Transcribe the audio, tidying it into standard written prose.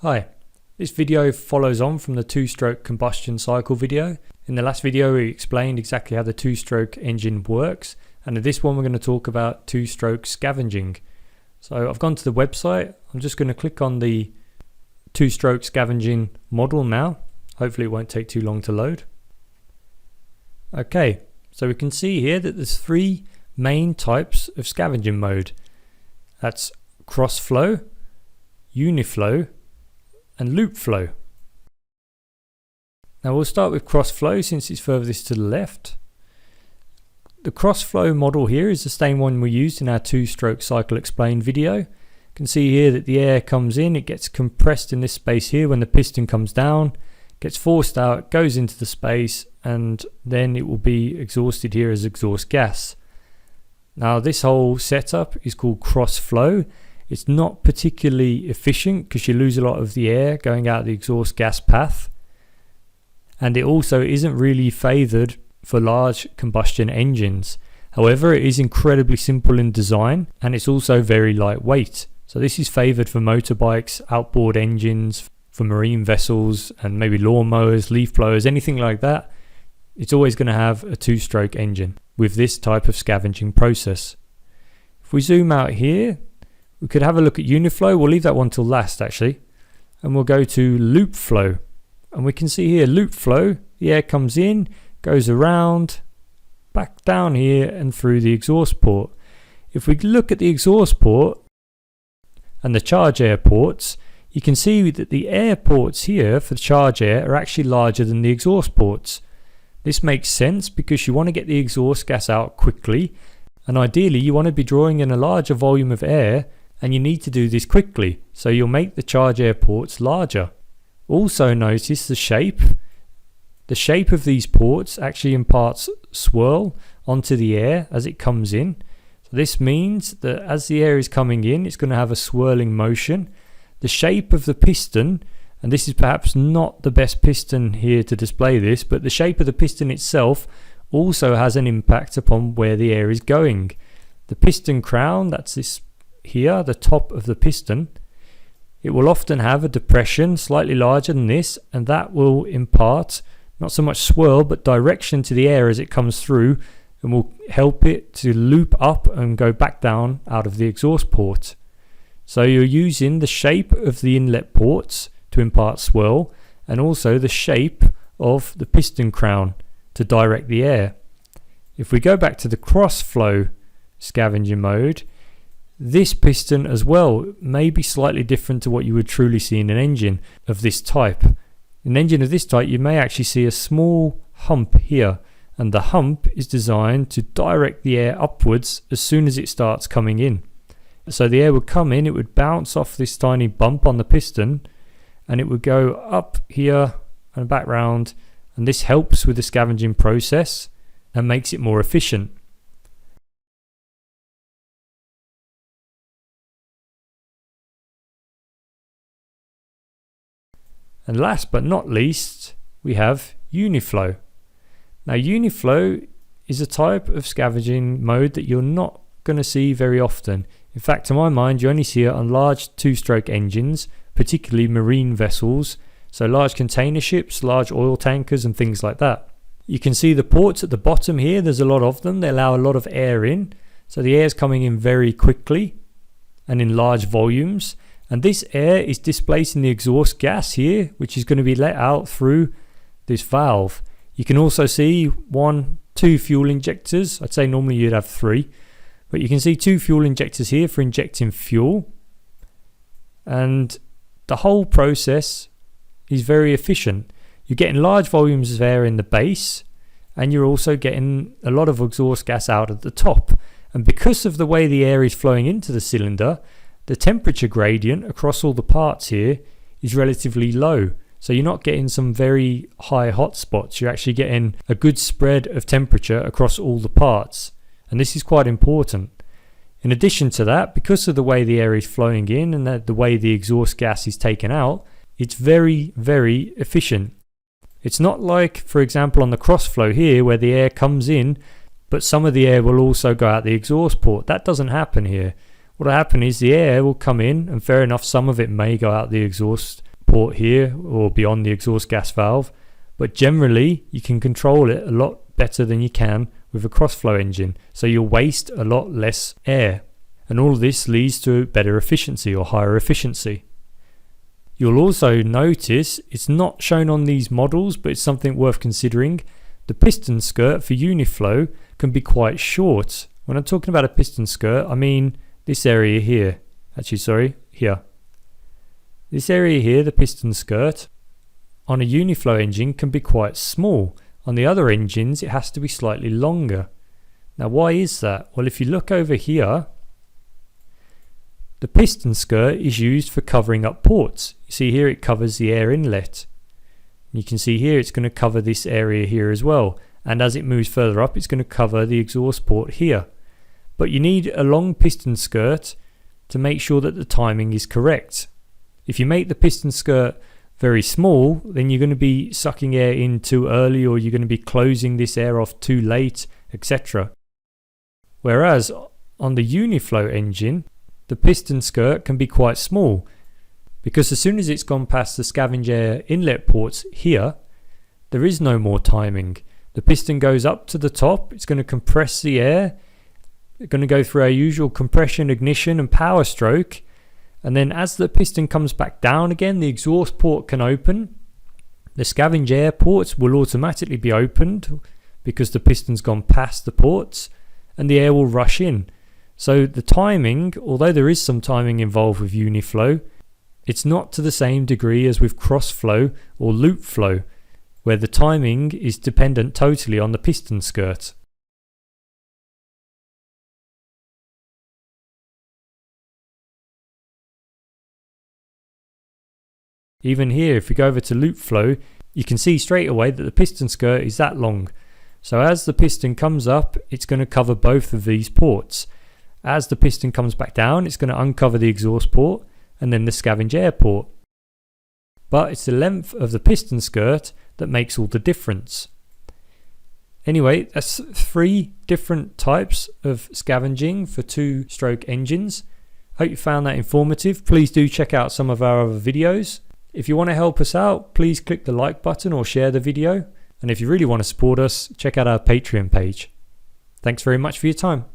Hi, this video follows on from the two-stroke combustion cycle video. In the last video we explained exactly how the two-stroke engine works, and in this one we're going to talk about two-stroke scavenging. So I've gone to the website. I'm just going to click on the two-stroke scavenging model now. Hopefully it won't take too long to load. Okay, so we can see here that there's three main types of scavenging mode. That's cross-flow, uniflow, and loop flow. Now we'll start with cross flow since it's furthest to the left. The cross flow model here is the same one we used in our two-stroke cycle explained video. You can see here that the air comes in, it gets compressed in this space here when the piston comes down, gets forced out, goes into the space, and then it will be exhausted here as exhaust gas. Now this whole setup is called cross flow. It's not particularly efficient because you lose a lot of the air going out the exhaust gas path, and it also isn't really favoured for large combustion engines. However, it is incredibly simple in design and it's also very lightweight. So this is favoured for motorbikes, outboard engines, for marine vessels, and maybe lawnmowers, leaf blowers, anything like that. It's always going to have a two-stroke engine with this type of scavenging process. If we zoom out here, we could have a look at uniflow. We'll leave that one till last actually, and we'll go to loop flow, and we can see here loop flow, the air comes in, goes around, back down here and through the exhaust port. If we look at the exhaust port and the charge air ports, you can see that the air ports here for the charge air are actually larger than the exhaust ports. This makes sense because you want to get the exhaust gas out quickly, and ideally you want to be drawing in a larger volume of air, and you need to do this quickly, so you'll make the charge air ports larger. Also notice the shape. The shape of these ports actually imparts swirl onto the air as it comes in. So this means that as the air is coming in, it's going to have a swirling motion. The shape of the piston, and this is perhaps not the best piston here to display this, but the shape of the piston itself also has an impact upon where the air is going. The piston crown, that's this here, the top of the piston, it will often have a depression slightly larger than this, and that will impart not so much swirl but direction to the air as it comes through, and will help it to loop up and go back down out of the exhaust port. So you're using the shape of the inlet ports to impart swirl, and also the shape of the piston crown to direct the air. If we go back to the cross flow scavenging mode, this piston as well may be slightly different to what you would truly see in an engine of this type. In an engine of this type, you may actually see a small hump here, and the hump is designed to direct the air upwards as soon as it starts coming in. So the air would come in, it would bounce off this tiny bump on the piston, and it would go up here and back round, and this helps with the scavenging process and makes it more efficient. And last but not least, we have uniflow. Now uniflow is a type of scavenging mode that you're not going to see very often. In fact, to my mind, you only see it on large two-stroke engines, particularly marine vessels, so large container ships, large oil tankers and things like that. You can see the ports at the bottom here, there's a lot of them. They allow a lot of air in, so the air is coming in very quickly and in large volumes. And this air is displacing the exhaust gas here, which is going to be let out through this valve. You can also see two fuel injectors. I'd say normally you'd have three, but you can see two fuel injectors here for injecting fuel. And the whole process is very efficient. You're getting large volumes of air in the base, and you're also getting a lot of exhaust gas out at the top. And because of the way the air is flowing into the cylinder, the temperature gradient across all the parts here is relatively low. So you're not getting some very high hot spots. You're actually getting a good spread of temperature across all the parts. And this is quite important. In addition to that, because of the way the air is flowing in and the way the exhaust gas is taken out, it's very, very efficient. It's not like, for example, on the cross flow here where the air comes in, but some of the air will also go out the exhaust port. That doesn't happen here. What will happen is the air will come in, and fair enough, some of it may go out the exhaust port here or beyond the exhaust gas valve, but generally you can control it a lot better than you can with a cross-flow engine, so you'll waste a lot less air, and all of this leads to better efficiency or higher efficiency. You'll also notice it's not shown on these models, but it's something worth considering. The piston skirt for Uniflow can be quite short. When I'm talking about a piston skirt, I mean this area here. Here. This area here, the piston skirt, on a Uniflow engine can be quite small. On the other engines, it has to be slightly longer. Now, why is that? Well, if you look over here, the piston skirt is used for covering up ports. You see here it covers the air inlet. You can see here it's going to cover this area here as well. And as it moves further up, it's going to cover the exhaust port here. But you need a long piston skirt to make sure that the timing is correct. If you make the piston skirt very small, then you're going to be sucking air in too early, or you're going to be closing this air off too late, etc. Whereas on the Uniflow engine, the piston skirt can be quite small, because as soon as it's gone past the scavenge air inlet ports here, there is no more timing. The piston goes up to the top, it's going to compress the air, it's going to go through our usual compression, ignition and power stroke, and then as the piston comes back down again, the exhaust port can open. The scavenge air ports will automatically be opened because the piston's gone past the ports, and the air will rush in. So the timing, although there is some timing involved with Uniflow, it's not to the same degree as with cross-flow or loop flow, where the timing is dependent totally on the piston skirt. Even here, if we go over to loop flow, you can see straight away that the piston skirt is that long. So as the piston comes up, it's going to cover both of these ports. As the piston comes back down, it's going to uncover the exhaust port and then the scavenge air port. But it's the length of the piston skirt that makes all the difference. Anyway, that's 3 different types of scavenging for 2-stroke engines. Hope you found that informative. Please do check out some of our other videos. If you want to help us out, please click the like button or share the video. And if you really want to support us, check out our Patreon page. Thanks very much for your time.